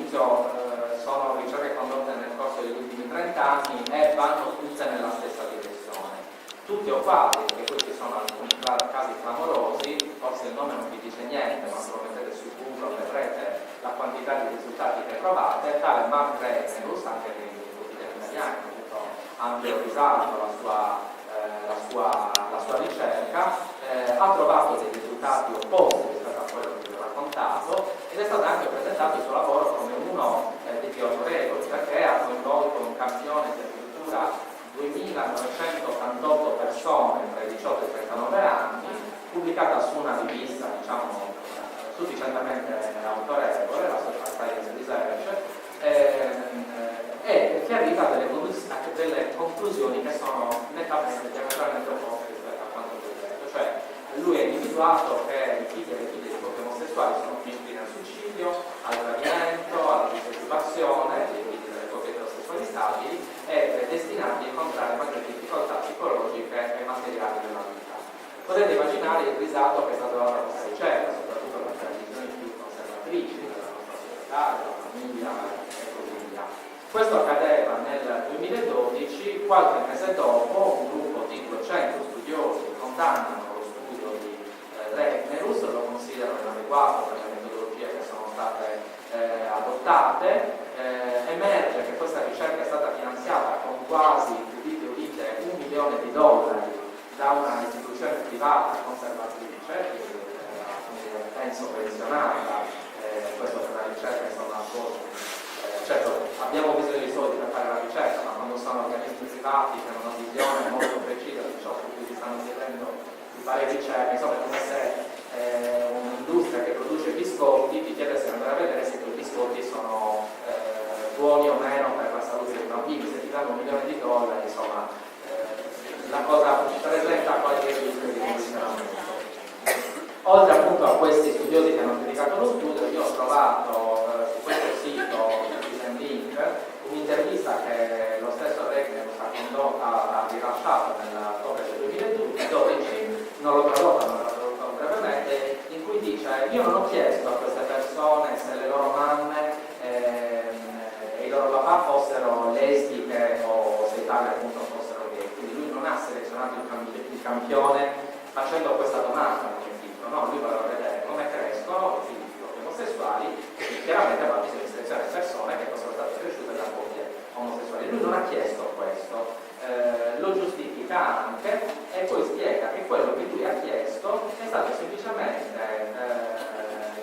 giudizio sono ricerche condotte nel corso degli ultimi 30 anni e vanno tutte nella stessa direzione. Tutti o quasi, perché questi sono alcuni casi clamorosi, forse il nome non vi dice niente, ma se lo mettete su Google vedrete la quantità di risultati che trovate. Tale Mark Regnus, anche nei quotidiani italiani, ha avuto ampio risalto la sua ricerca, ha trovato dei risultati opposti rispetto a quello che vi ho raccontato, ed è stato anche presentato il suo lavoro come uno dei più autorevoli, perché ha coinvolto un campione di addirittura 2.988 persone tra i 18 e i 39 anni, pubblicata su una rivista, diciamo, sufficientemente autorevole, la Social Science Research, e che arriva a delle conclusioni che sono nettamente, diametralmente opposte rispetto a quanto vi ho detto. Cioè, lui ha individuato che i figli e le figlie di coppie omosessuali sono più inclini al suicidio, al tradimento, alla disoccupazione, i figli delle coppie eterosessuali stabili, e destinati a incontrare maggiori difficoltà psicologiche e materiali nella vita. Potete immaginare il risalto che è stato dato a questa ricerca, soprattutto per le tradizioni più conservatrici della nostra società, della famiglia e così via. Questo accadeva nel 2012, qualche mese dopo un gruppo di 200 studiosi condannano lo studio di Regnus, lo considerano inadeguato per le metodologie che sono state adottate. Emerge che questa ricerca è stata finanziata con quasi, udite, $1 milione da una istituzione privata conservatrice, penso pensionata, questo per la ricerca è una cosa. Certo, abbiamo bisogno di soldi per fare la ricerca, ma quando sono organismi privati che hanno una visione molto precisa di ciò su cui si stanno chiedendo di fare ricerca, insomma è come se un'industria che produce biscotti ti chiede se andare a vedere se quei biscotti sono buoni o meno per la salute dei bambini. Se ti danno $1 milione, insomma, la cosa presenta qualche rischio di condizionamento. Oltre appunto a questi studiosi che hanno criticato lo studio, io ho trovato su questo sito un'intervista che lo stesso Regnus ha rilasciato nell'ottobre del 2012, non l'ho tradotta, ma l'ho tradotto brevemente, in cui dice: io non ho chiesto a queste persone se le loro mamme e i loro papà fossero lesbiche o se tali appunto fossero gay, quindi lui non ha selezionato il campione facendo questa domanda come titolo, no, lui voleva vedere come crescono i figli di coppie omosessuali, e chiaramente aveva bisogno di selezionare persone che fossero state cresciute da coppie omosessuali. Lui non ha chiesto questo, lo giustifica anche e poi spiega che quello che lui ha chiesto è stato semplicemente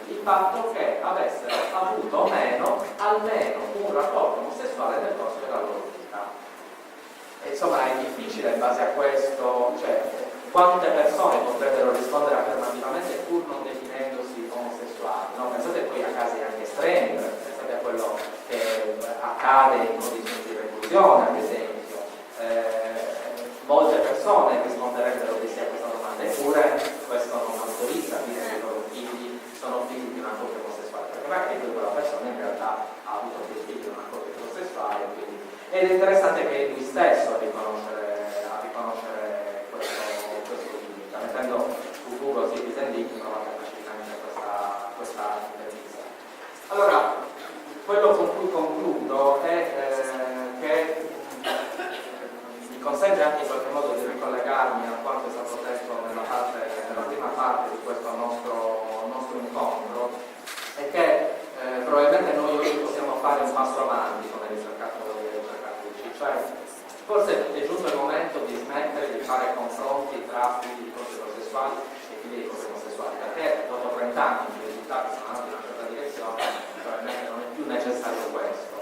il fatto che avessero avuto o meno almeno un rapporto omosessuale nel corso della loro vita. E, insomma, è difficile in base a questo, cioè quante persone potrebbero rispondere affermativamente pur non definendosi omosessuali, no? Pensate poi a casi anche estremi, pensate a quello che accade in condizioni di reclusione, ad esempio. Molte persone risponderebbero di sì a questa domanda, eppure questo non autorizza a dire che i loro figli sono figli di una coppia omosessuale, perché magari quella persona in realtà ha avuto dei figli di una coppia omosessuale, quindi. Ed è interessante che lui stesso a riconoscere questo limite, mettendo su Google Citizen trovate facilmente questa intervista. Allora, quello con cui concludo è che mi consente anche in qualche modo di ricollegarmi a quanto è stato detto nella prima parte di questo nostro incontro, è che probabilmente noi oggi possiamo fare un passo avanti come ricercatori e ricercatrici, cioè forse è giunto il momento di smettere di fare confronti tra figli di coppie eterosessuali e figli di coppie omosessuali, perché dopo 30 anni i risultati sono andati in una certa direzione, probabilmente non è più necessario questo.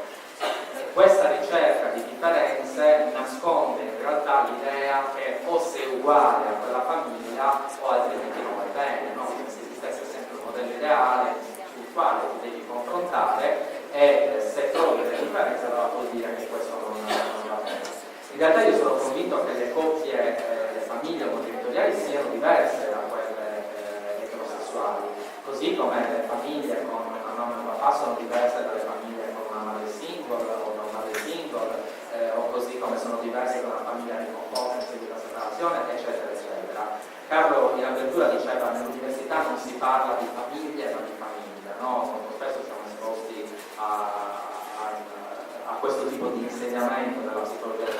Questa ricerca di differenze nasconde in realtà l'idea che o sei uguale a quella famiglia o altrimenti non vai bene, no? Come se esistesse sempre un modello ideale sul quale ti devi confrontare, e se trovi delle differenze allora vuol dire che questo non va bene. In realtà io sono convinto che le coppie, le famiglie omogenitoriali siano diverse da quelle eterosessuali, così come le famiglie con una mamma e un papà sono diverse dalle famiglie con una madre single o da un padre single, o così come sono diverse da una famiglia ricomposta in seguito alla separazione, eccetera, eccetera. Carlo in apertura diceva: nell'università non si parla di famiglie ma di famiglia, no? Molto spesso siamo esposti a questo tipo di insegnamento della psicologia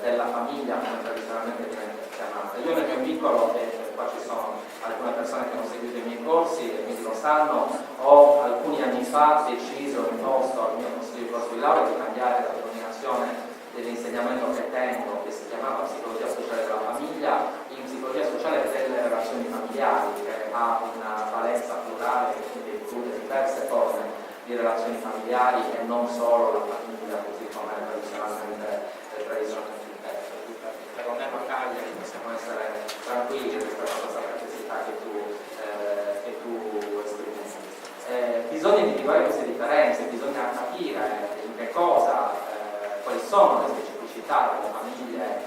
della famiglia, come tradizionalmente viene chiamata. Io nel mio piccolo, e qua ci sono alcune persone che hanno seguito i miei corsi e quindi lo sanno, ho alcuni anni fa deciso, imposto al mio consiglio di corso di laurea di cambiare la denominazione dell'insegnamento che tengo, che si chiamava psicologia sociale della famiglia, in psicologia sociale delle relazioni familiari, che ha una valenza plurale e quindi include diverse forme di relazioni familiari e non solo la famiglia così come tradizionalmente inteso. Per un a Cagliari possiamo essere tranquilli rispetto a questa perplessità che tu esprimi. Bisogna individuare queste differenze, bisogna capire in che cosa, quali sono le specificità delle famiglie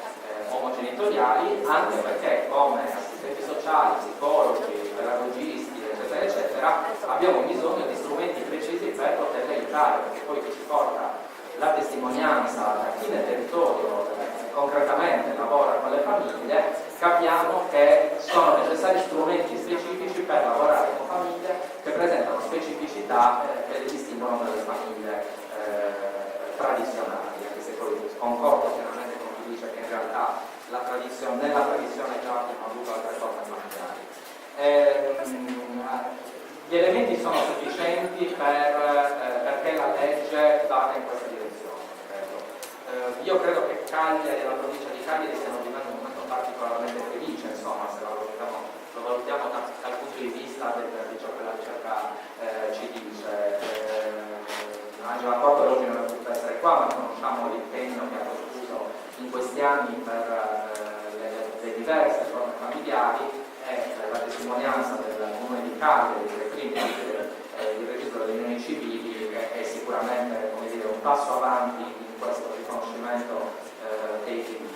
omogenitoriali, anche perché come assistenti sociali, psicologi, pedagogisti, eccetera, eccetera, abbiamo bisogno di strumenti precisi per poterle aiutare, perché poi chi ci porta la testimonianza da chi nel territorio concretamente lavora con le famiglie, capiamo che sono necessari strumenti specifici per lavorare con famiglie che presentano specificità che le distinguono dalle famiglie tradizionali, anche se poi concordo chiaramente con chi dice che in realtà nella tradizione già abbiamo avuto altre forme familiari. Gli elementi sono sufficienti perché la legge vada in questa direzione, credo. Io credo che Cagliari e la provincia di Cagliari stiano vivendo un momento particolarmente felice, insomma, se lo valutiamo dal punto di vista di ciò che la ricerca ci dice. Angela Porto oggi non è potuta essere qua, ma conosciamo l'impegno che ha profuso in questi anni per le diverse forme familiari, e la testimonianza del Comune di Cagliari, che quindi il registro delle unioni civili è sicuramente, come dire, un passo avanti in questo riconoscimento dei diritti.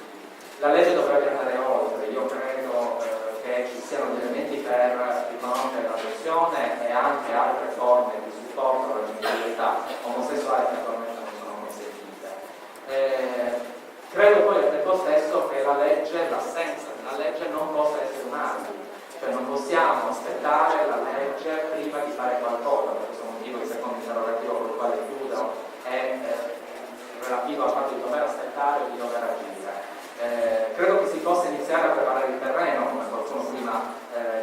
La legge dovrebbe andare oltre, io credo che ci siano degli elementi per riconoscere l'adozione e anche altre forme di supporto alla genitorialità omosessuale che attualmente non sono consentite. Credo poi al tempo stesso che la legge, l'assenza di una legge non possa essere un arbitro, cioè non possiamo aspettare la legge prima di fare qualcosa. Per questo motivo il secondo interrogativo con il quale chiudo è relativo al fatto di dover aspettare o di dover agire. Credo che si possa iniziare a preparare il terreno, come qualcuno prima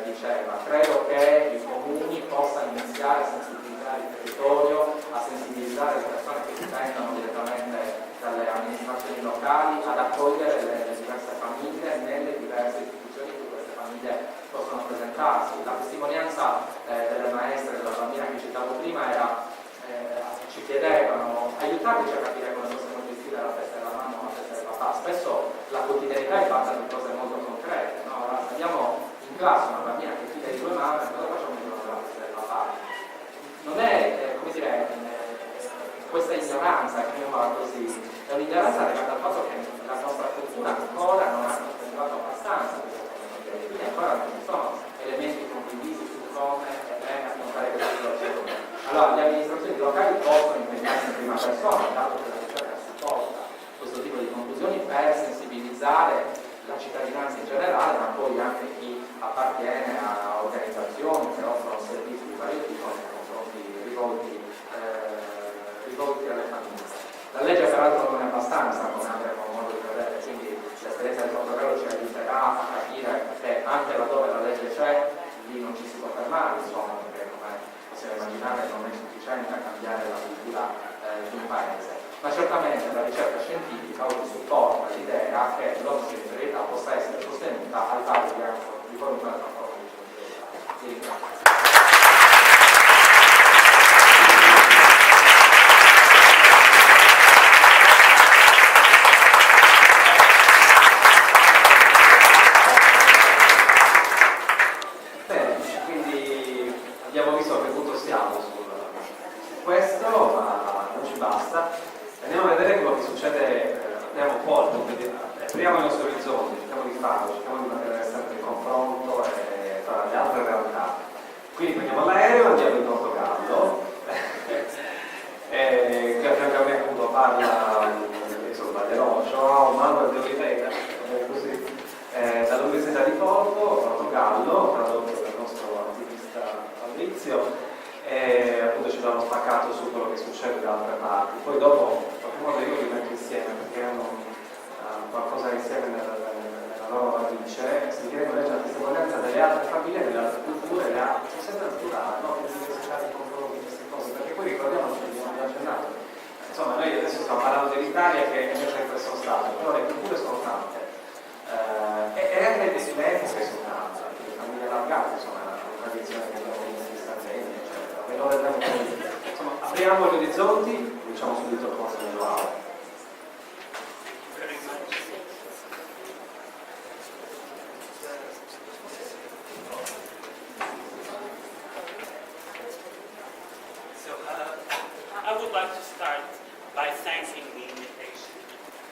diceva. Credo che i comuni possano iniziare a sensibilizzare il territorio, a sensibilizzare le persone che dipendono direttamente dalle amministrazioni locali, ad accogliere le diverse famiglie nelle diverse istituzioni in cui queste famiglie possono presentarsi. La testimonianza delle maestre della bambina che citavo prima era, ci chiedevano: aiutateci a capire come possiamo gestire la festa della mamma o la festa del papà. Spesso la quotidianità è fatta di cose molto concrete, no? Allora, andiamo in classe una bambina che fida di due mamme, cosa facciamo il giorno della festa del papà? Non è, come dire, questa ignoranza, chiamiamola così, è un'ignoranza legata al fatto che la nostra cultura ancora non ha contemplato abbastanza questo fenomeno, quindi ancora non ci sono elementi condivisi su come è bene affrontare questa situazione. Allora, le amministrazioni locali possono impegnarsi in prima persona, dato che la ricerca supporta questo tipo di conclusioni, per sensibilizzare la cittadinanza in generale, ma poi anche chi appartiene a organizzazioni che offrono servizi di vario tipo nei confronti rivolti alle famiglie. La legge peraltro non è abbastanza, come avremo modo di vedere, quindi l'esperienza del protocollo ci aiuterà a capire che anche laddove la legge c'è, lì non ci si può fermare, insomma, perché come possiamo immaginare non è sufficiente a cambiare la cultura di un paese. Ma certamente la ricerca scientifica oggi supporta l'idea che l'omosessualità possa essere sostenuta al pari di qualunque altra forma di genitorialità. Vi ringrazio. Abbiamo visto a che punto siamo su questo, ma non ci basta. Andiamo a vedere quello che succede, andiamo un po', quindi apriamo i nostri orizzonti, cerchiamo di farlo, cerchiamo di mantenere sempre il confronto tra le altre realtà. Quindi prendiamo l'aereo e andiamo in Portogallo, che a fianco a me appunto parla dell'Ocio, Manuel de Oliveira, così, dall'Università di Portogallo, tradotto dal nostro attivista Ignazio, e appunto ci danno spaccato su quello che succede da altre parti. Poi dopo modo io li metto insieme perché hanno qualcosa insieme nella loro radice. Si direbbe invece la testimonianza delle altre famiglie, delle altre culture, sono sempre naturali, no? Che si associati con loro di queste cose, perché poi ricordiamoci, abbiamo già accennato, insomma noi adesso stiamo parlando dell'Italia che invece è questo stato, però le culture sono tante e anche le epoche sono tante, le famiglie allargate, insomma la tradizione che abbiamo visto in Sardegna, eccetera, e lo vedremo poi. Insomma, apriamo gli orizzonti, diciamo subito il corso di laurea. I would like to start by thanking the invitation.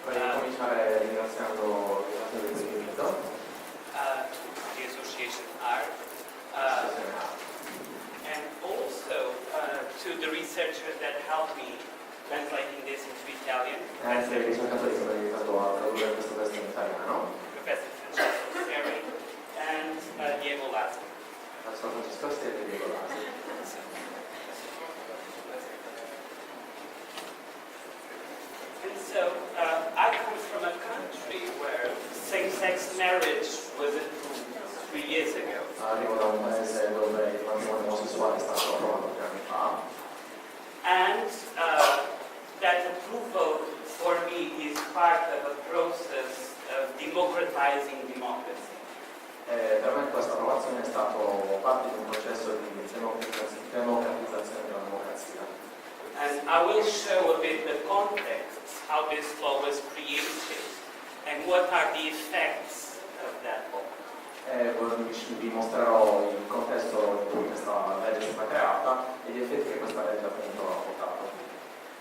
Vorrei cominciare ringraziando l'invito. The Association Art. And also to the researchers that helped me translating this into Italian. Anche ai ricercatori che mi hanno aiutato a tradurre questo testo in italiano. Professor Francesco Seri and Diego Lazzi. Professor Francesco Seri e Diego Lazzi. And so I come from a country where same-sex marriage was approved 3 years ago. Arrivo da un paese dove il matrimonio omosessuale è stato approvato 3 anni fa. And that approval for me is part of a process of democratizing democracy. Per me questa approvazione è stato parte di un processo di democratizzazione della democrazia. And I will show a bit the context, how this law was created, and what are the effects of that law. Vi mostrerò il contesto in cui questa legge è stata creata e gli effetti che questa legge appunto ha portato.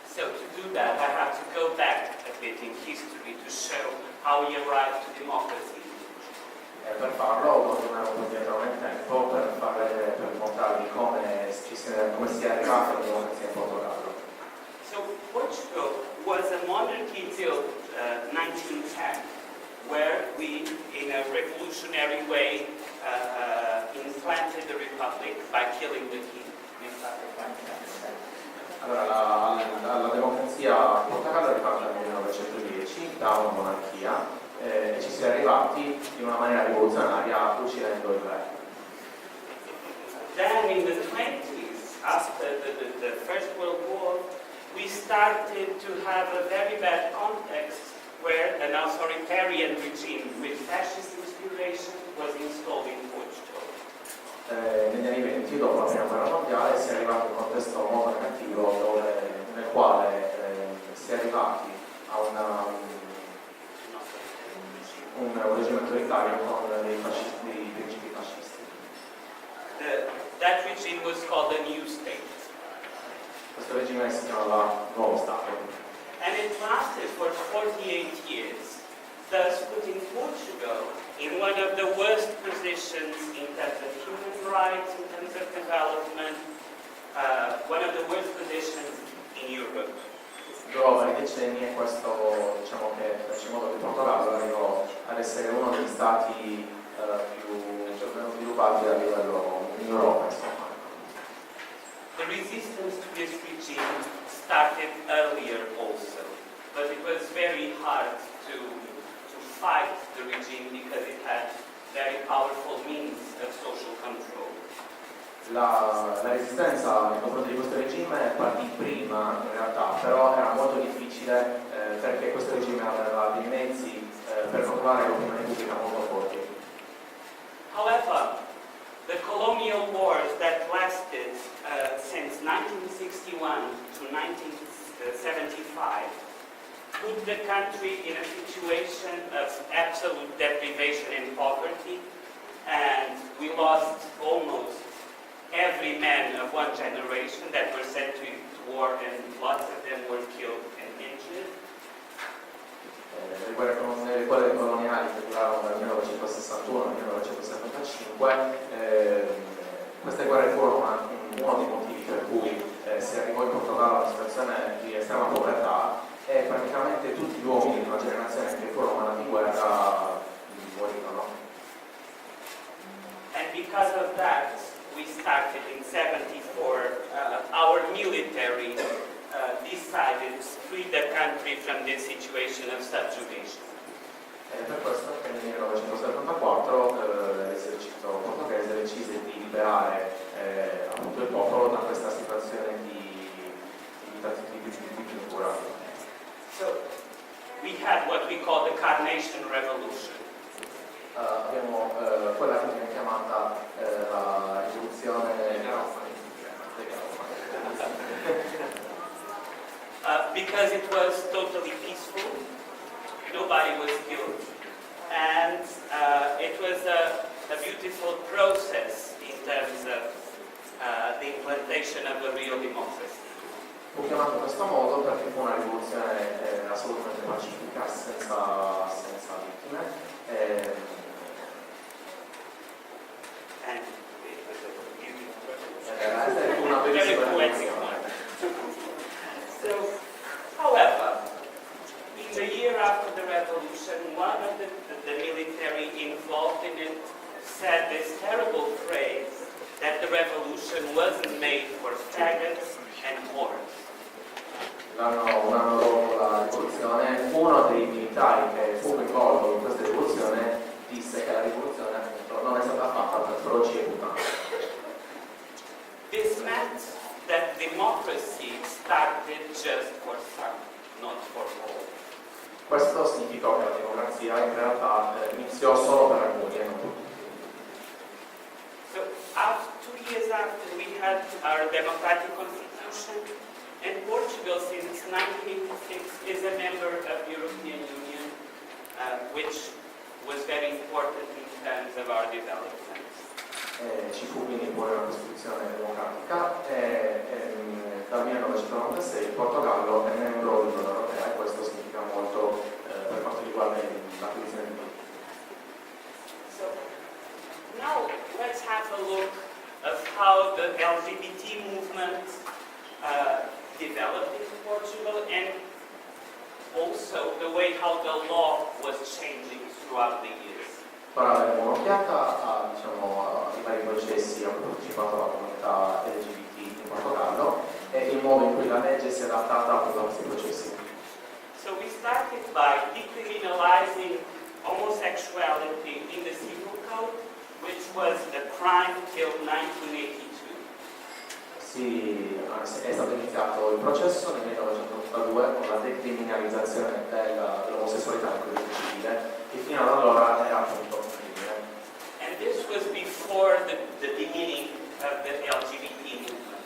So to do that, I have to go back a bit in history to show how we arrived to democracy. Per farlo tornare un po' indietro nel tempo per mostrarvi come si è arrivato alla democrazia in Portogallo. So Portugal was a monarchy till 1910, where we, in a revolutionary way, implanted the republic by killing the king. Allora, la democrazia in Portogallo riparte dal 1910 da una monarchia e ci si è arrivati in una maniera rivoluzionaria uccidendo il re. Then in the 20s, after the First World War, we started to have a very bad context where an authoritarian regime with fascist inspiration was installed in Portugal. Negli anni 20, dopo la prima guerra mondiale, si è arrivato in un contesto molto negativo nel quale si è arrivati a un regime autoritario con dei principi fascisti. That regime was called the New State. Questo regime si chiamava Nuovo Stato. And it lasted for 48 years, thus putting Portugal in one of the worst positions in terms of human rights, in terms of development, one of the worst positions in Europe. Durò vari decenni e questo diciamo che fece in modo che Portogallo arrivò ad essere uno degli stati più sviluppati a livello in Europa, insomma. The resistance to this regime started earlier also, but it was very hard to fight the regime because it had very powerful means of social control. La resistenza nei confronti di questo regime partì prima in realtà, però era molto difficile perché questo regime aveva dei mezzi per controllare l'opinione pubblica molto forti. However, the colonial wars that lasted since 1961 to 1975 put the country in a situation of absolute deprivation and poverty, and we lost almost every man of one generation that were sent to war, and lots of them were killed and injured. Le guerre coloniali che durarono dal 1961 al 1975, queste guerre furono uno dei motivi per cui si arrivò in Portogallo a una situazione di estrema povertà e praticamente tutti gli uomini di una generazione che furono mandati in guerra morirono. And because of that, we started in 74 our military decided to free the country from this situation of subjugation. Per questo che nel 1974 l'esercito portoghese decise di liberare appunto il popolo da questa situazione di dittatura. So we had what we call the Carnation Revolution. Abbiamo quella che viene chiamata la rivoluzione because it was totally peaceful, nobody was killed, and it was a beautiful process in terms of the implantation of a real democracy. Fu chiamato in questo modo perché fu una rivoluzione assolutamente pacifica, senza vittime. And it was a beautiful process. Era una bellissima rivoluzione. So, however, in the year after the revolution, one of the military involved in it said this terrible phrase that the revolution wasn't made for faggots and whores. Un anno dopo la rivoluzione, uno dei militari che fu coinvolto in questa rivoluzione disse che la rivoluzione appunto non è stata fatta per froci e puttane. This meant that democracy started just for some, not for all. Questo significò che la democrazia in realtà iniziò solo per alcuni e non tutti. So, 2 years after we had our democratic constitution, and Portugal since 1986 is a member of the European Union, which was very important in terms of our development. Ci fu quindi pure una Costituzione democratica e dal 1996 il Portogallo è membro dell'Unione Europea e questo significa molto per quanto riguarda la posizione di tutti. So now let's have a look at how the LGBT movement developed in Portugal and also the way how the law was changing throughout the years. Ora daremo un'occhiata ai vari processi a cui ha partecipato la comunità LGBT in Portogallo e il modo in cui la legge si è adattata a questi processi. So we started by decriminalizing homosexuality in the Civil Code, which was a crime till 1982. È stato iniziato il processo nel 1982 con la decriminalizzazione dell'omosessualità nel codice civile che fino ad allora era appunto crimine. And this was before the beginning of the LGBT movement.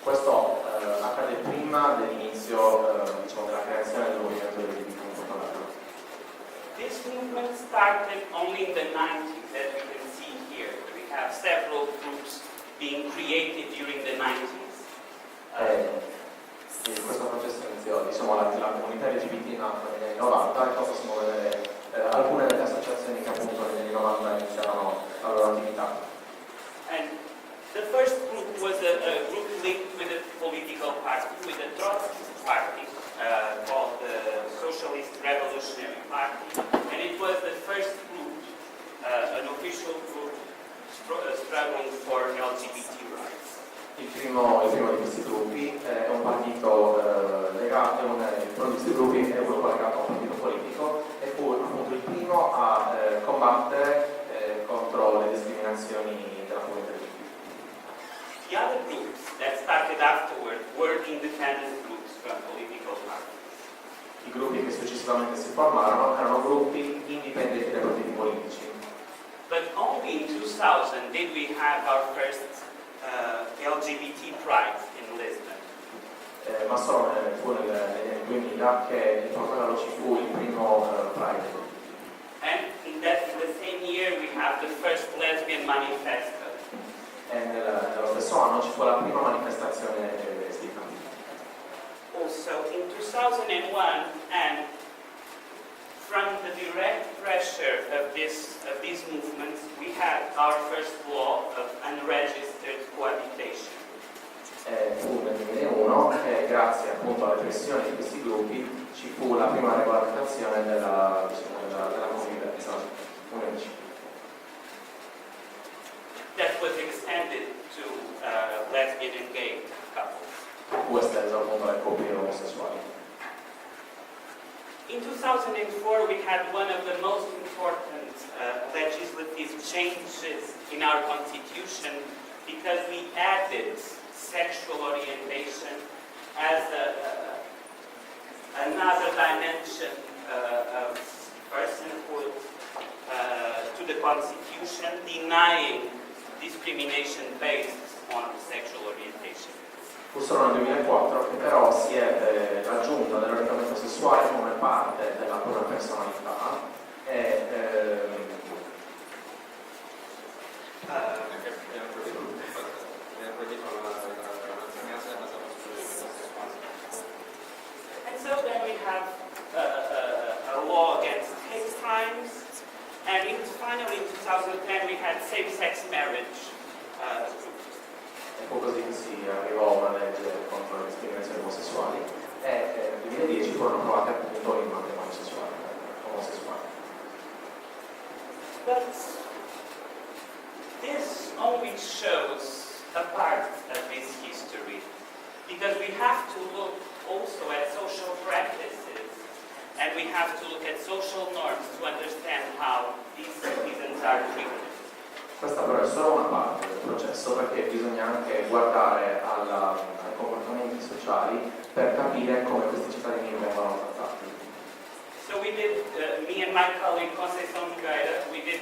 Questo accade prima dell'inizio della creazione del movimento LGBT in Portogallo. This movement started only in the 90s, as you can see here. We have several groups being created during the 90s. Questo processo iniziò, la comunità LGBT nacque negli anni 90 e poi possiamo vedere alcune delle associazioni che appunto negli anni 90 iniziarono la loro attività. And the first group was a group linked with a political party, with a Trotskyist party called the Socialist Revolutionary Party. And it was the first group, an official group struggling for LGBT rights. Il primo di questi gruppi è un partito legato, uno di questi gruppi è un gruppo legato a un partito politico e fu appunto il primo a combattere contro le discriminazioni della comunità LGBT. The other groups that started afterward were independent groups from political parties. I gruppi che successivamente si formarono erano gruppi indipendenti dai partiti politici. But only in 2000 did we have our first LGBT pride in Lisbon. Ma solo negli anni 2000 che in Portogallo ci fu il primo Pride. And in the same year we have the first lesbian manifesto. E nello stesso anno ci fu la prima manifestazione lesbica. Also in 2001, and from the direct pressure of these movements, we had our first law of unregistered cohabitation. Fu nel 2001 e grazie appunto alle pressioni di questi gruppi ci fu la prima regolamentazione della convivenza unici. That was extended to lesbian and gay couples. cui è esteso appunto alle coppie omosessuali. In 2004, we had one of the most important legislative changes in our constitution because we added sexual orientation as another dimension of personhood to the constitution, denying discrimination based on sexual orientation. Fu solo nel 2004 che però si è raggiunto dell'orientamento sessuale come parte della propria personalità and so then we have a law against hate crimes, and finally in 2010 we had same-sex marriage. E fu così che si arrivò a una legge contro le discriminazioni omosessuali e nel 2010 furono approvate appunto i matrimoni omosessuali. But this only shows a part of this history, because we have to look also at social practices, and we have to look at social norms to understand how these citizens are treated. Questa però è solo una parte del processo, perché bisogna anche guardare ai comportamenti sociali per capire come questi cittadini vengono trattati. So we did, me and my colleague Conceição Nogueira, we did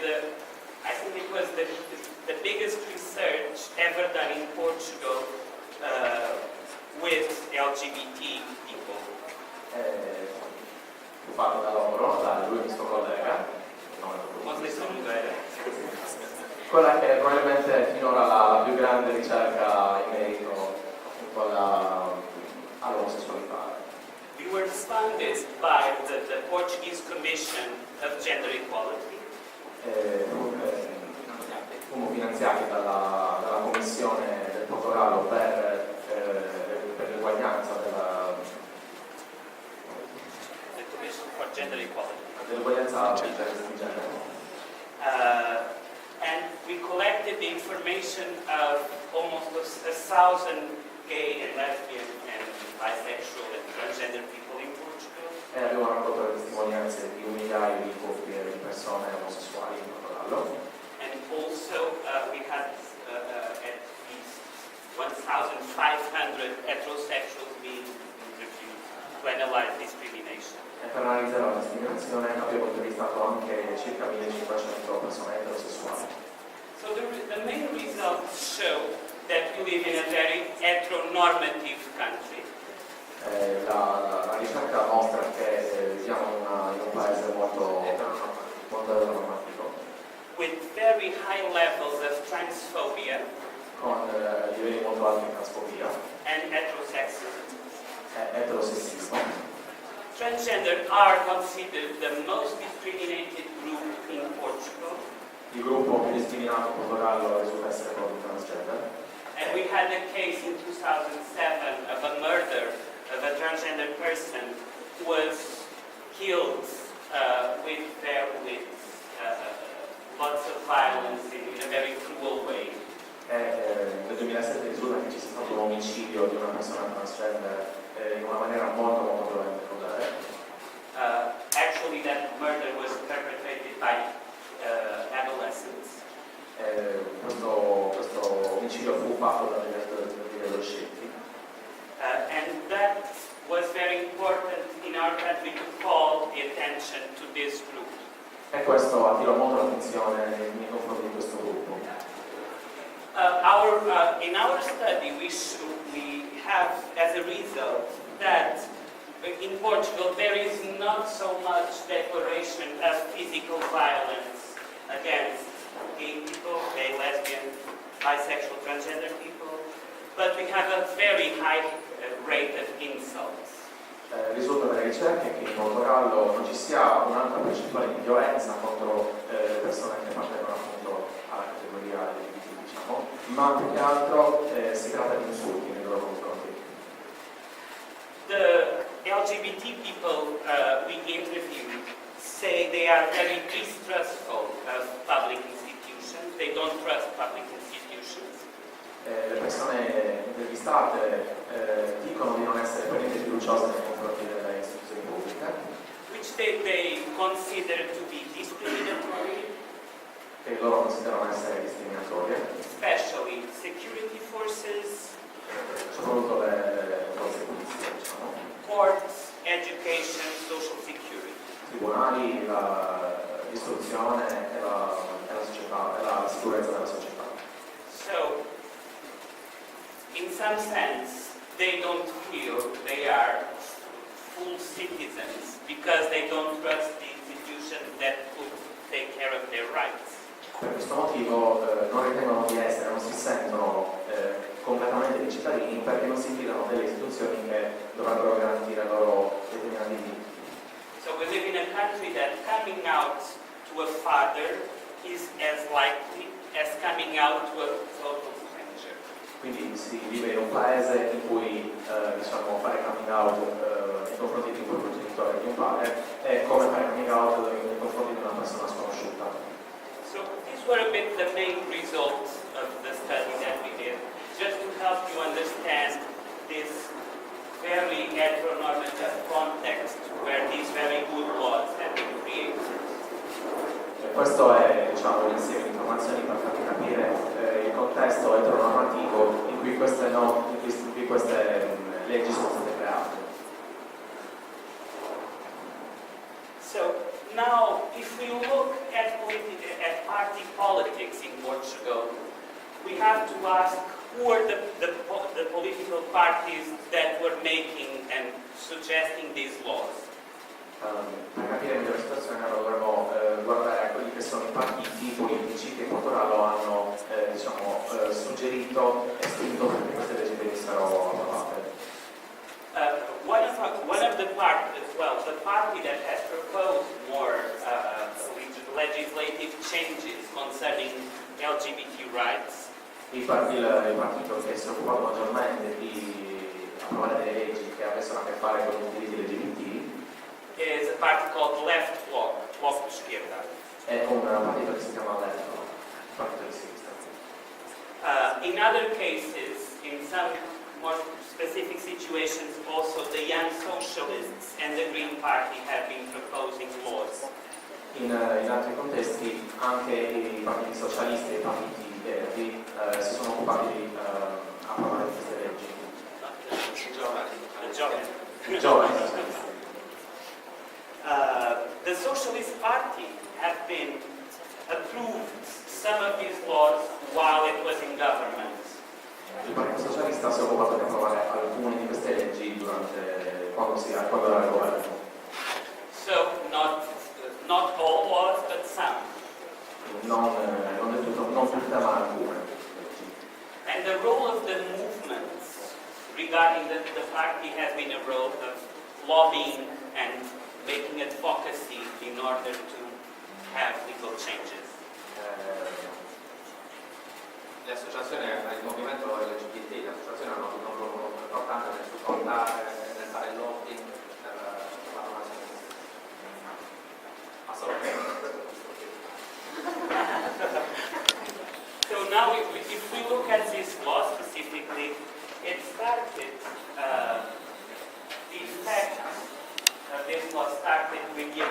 I think it was the biggest research ever done in Portugal with LGBT people. Fu fatto da loro, da lui, il suo collega, Conceição Nogueira. quella che è probabilmente finora la più grande ricerca in merito appunto all'omosessualità. We were funded by the Portuguese Commission of Gender Equality. Fummo finanziati dalla Commissione del Portogallo per l'uguaglianza The Commission for Gender Equality. dell'uguaglianza di genere. And we collected the information of almost 1,000 gay and lesbian and bisexual and transgender people in Portugal. E abbiamo raccolto le testimonianze di 1 migliaio di coppie di persone omosessuali in Portogallo. And also we had at least 1,500 heterosexuals being interviewed to analyze discrimination. E per analizzare la discriminazione abbiamo intervistato anche circa 1.500 persone eterosessuali. So the main results show that we live in a very heteronormative country. La ricerca mostra che viviamo in un paese molto eteronormativo, With very high levels of transphobia con livelli molto alti di transfobia and heterosexism. e eterosessismo. Transgender are considered the most discriminated group in Portugal, Il gruppo più discriminato in Portogallo risulta essere quello di transgender. and we had a case in 2007 of a murder of a transgender person who was killed with lots of violence in a very cruel way. Nel 2007 risulta che ci sia stato un omicidio di una persona transgender in una maniera molto violenta e crudele. Actually, that murder was perpetrated by adolescents. Questo omicidio fu fatto da degli adolescenti. And that was very important in our country to call the attention to this group. E questo attirò molto l'attenzione nei confronti di questo gruppo. In our study, we have as a result that in Portugal there is not so much declaration of physical violence against gay people, gay, lesbian, bisexual, transgender people, but we have a very high rate of insults. Risulta dalle ricerche che in Portogallo non ci sia un'alta percentuale di violenza contro le persone che appartengono appunto alla categoria LGBT, diciamo, ma più che altro si tratta di insulti nei loro confronti. The LGBT people we interviewed say they are very distrustful of public institutions. They don't trust public institutions. Le persone intervistate dicono considerano essere discriminatorie, especially security forces, soprattutto le forze pulizie, diciamo, courts, education, social security. tribunali, l'istruzione e la società, e la sicurezza della società. So, in some sense, they don't feel they are full citizens because they don't trust the institution that could take care of their rights. Per questo motivo non ritengono di essere, non si sentono completamente dei cittadini perché non si fidano delle istituzioni che dovrebbero garantire loro determinati diritti. So we live in a country that coming out to a father is as likely as coming out to a total stranger. Quindi si vive in un paese in cui diciamo, fare coming out nei confronti di un proprio genitore, di un padre, è come fare coming out nei confronti di una persona sconosciuta. So these were a bit the main results of the study that we did, just to help you understand this very heteronormative context where these very good laws have been created. E questo è diciamo, l'insieme di informazioni per farvi capire il contesto eteronormativo in cui queste leggi sono state create. So now, if we look at party politics in Portugal, we have to ask who are the political parties that were making and suggesting these laws. Per capire meglio la situazione dovremmo guardare a quelli che sono i partiti politici che in Portogallo hanno diciamo, suggerito e spinto perché queste leggi venissero approvate. The party that has proposed more legislative changes concerning LGBT rights Il partito che si è occupato maggiormente di approvare delle leggi che avessero a che fare con i diritti LGBT is a party called Left Bloc, Bloc de Esquerda. è un partito che si chiama Delle, partito di sinistra. In other cases, in some more specific situations, also the Young Socialists and the Green Party have been proposing laws. In altri contesti anche i partiti socialisti e i partiti verdi si sono occupati di approvare queste leggi. The Giovani. The Socialist Party have been approved some of these laws while it was in government. Il Partito Socialista si è occupato di approvare alcune di queste leggi quando era al governo. So not all laws, but some. Non del tutto, non tutte, ma alcune. And the role of the movements regarding the party has been a role of lobbying and making advocacy in order to have legal changes. Le associazioni, il movimento LGBT, le associazioni hanno un ruolo molto importante nel supportare, nel fare il lobbying per la donazione. So now, if we look at this law specifically, it started, the effect of this law started with the